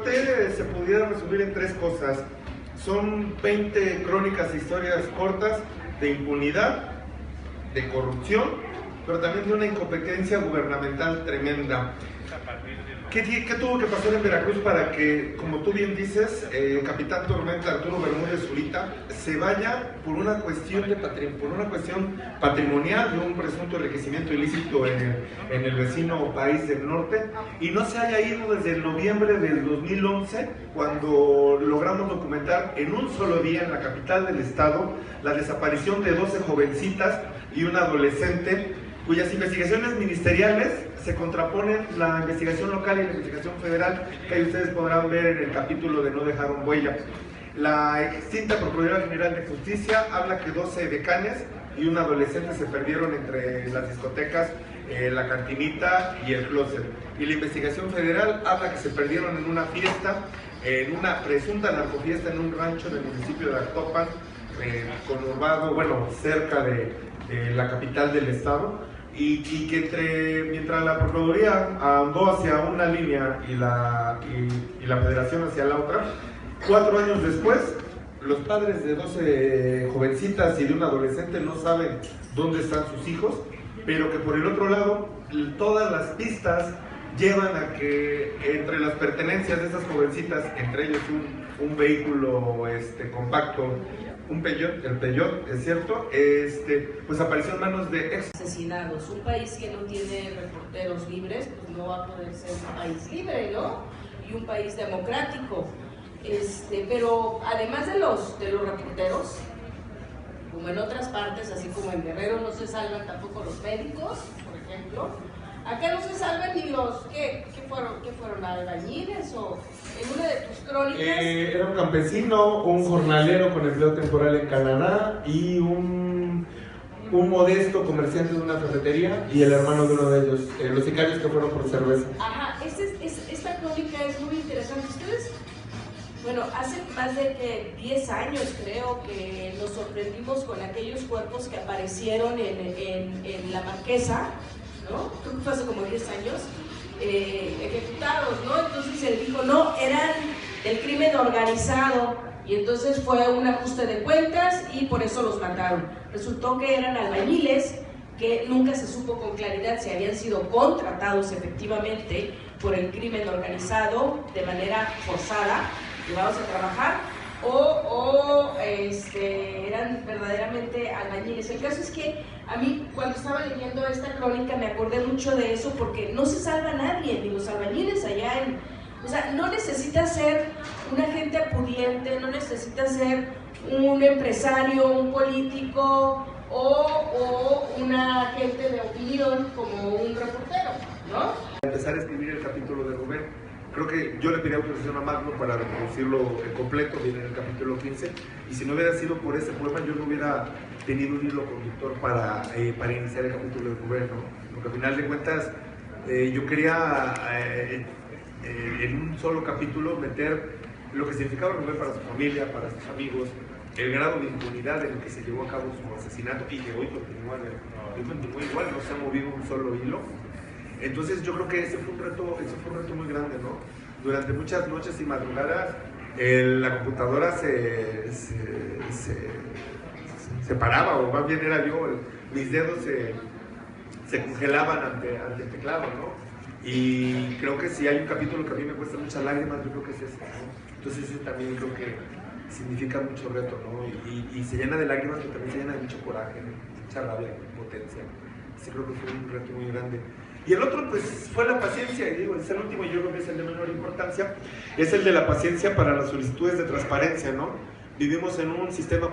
Norte se pudiera resumir en tres cosas. Son 20 crónicas e historias cortas de impunidad, de corrupción, pero también de una incompetencia gubernamental tremenda. ¿Qué tuvo que pasar en Veracruz para que, como tú bien dices, el capitán Tormenta Arturo Bermúdez Zurita se vaya por una cuestión patrimonial de un presunto enriquecimiento ilícito en el vecino país del norte, y no se haya ido desde el noviembre del 2011, cuando logramos documentar en un solo día en la capital del estado la desaparición de 12 jovencitas y un adolescente, cuyas investigaciones ministeriales se contraponen la investigación local y la investigación federal, que ahí ustedes podrán ver en el capítulo de No dejaron huella. La extinta Procuraduría General de Justicia habla que 12 decanes y un adolescente se perdieron entre las discotecas, la cantinita y el closet. Y la investigación federal habla que se perdieron en una fiesta, en una presunta narcofiesta en un rancho del municipio de Actopan, conurbado, bueno, cerca de la capital del estado. Y que mientras la Procuraduría andó hacia una línea y la Federación hacia la otra, 4 años después, los padres de 12 jovencitas y de un adolescente no saben dónde están sus hijos, pero que por el otro lado, todas las pistas llevan a que entre las pertenencias de esas jovencitas, entre ellos un vehículo compacto, un Peugeot, el Peugeot, es cierto, pues apareció en manos de asesinados. Un país que no tiene reporteros libres, pues no va a poder ser un país libre, ¿no? Y un país democrático. Pero además de los reporteros, como en otras partes, así como en Guerrero no se salvan tampoco los médicos, por ejemplo, acá no se salvan ni los, ¿qué fueron? ¿Albañiles? O en una de tus crónicas? Era un campesino, un jornalero con empleo temporal en Canadá y un modesto comerciante de una ferretería y el hermano de uno de ellos, los sicarios que fueron por cerveza. Ajá, esta crónica es muy interesante. Ustedes, bueno, hace más de 10 años creo que nos sorprendimos con aquellos cuerpos que aparecieron en La Marquesa, ¿no? Creo que fue hace como 10 años, ejecutados, ¿no? Entonces se dijo, no, eran del crimen organizado, y entonces fue un ajuste de cuentas y por eso los mataron. Resultó que eran albañiles que nunca se supo con claridad si habían sido contratados efectivamente por el crimen organizado de manera forzada, llevados a trabajar, o eran verdaderamente albañiles. El caso es que a mí, cuando estaba leyendo esta crónica, me acordé mucho de eso, porque no se salva nadie, ni los albañiles allá o sea, no necesita ser una gente pudiente, no necesita ser un empresario, un político o una gente de opinión como un reportero, ¿no? Empezar a escribir el capítulo de Rubén, creo que yo le pedí autorización a Magno para reproducirlo completo, viene en el capítulo 15, y si no hubiera sido por ese poema, yo no hubiera tenido un hilo conductor para iniciar el capítulo de Rubén, ¿no? Porque al final de cuentas, yo quería en un solo capítulo meter lo que significaba Rubén para su familia, para sus amigos, el grado de impunidad en el que se llevó a cabo su asesinato y que hoy continúa igual, no se ha movido un solo hilo. Entonces yo creo que ese fue un reto muy grande, ¿no? Durante muchas noches y madrugadas la computadora se paraba, o más bien era yo, mis dedos se congelaban ante el teclado, ¿no? Y creo que si hay un capítulo que a mí me cuesta muchas lágrimas, yo creo que es ese, ¿no? Entonces ese también creo que significa mucho reto, ¿no? Y se llena de lágrimas, pero también se llena de mucho coraje, mucha rabia, potencia. Sí, creo que fue un reto muy grande. Y el otro, pues, fue la paciencia, y digo, es el último, y yo creo que es el de menor importancia, es el de la paciencia para las solicitudes de transparencia, ¿no? Vivimos en un sistema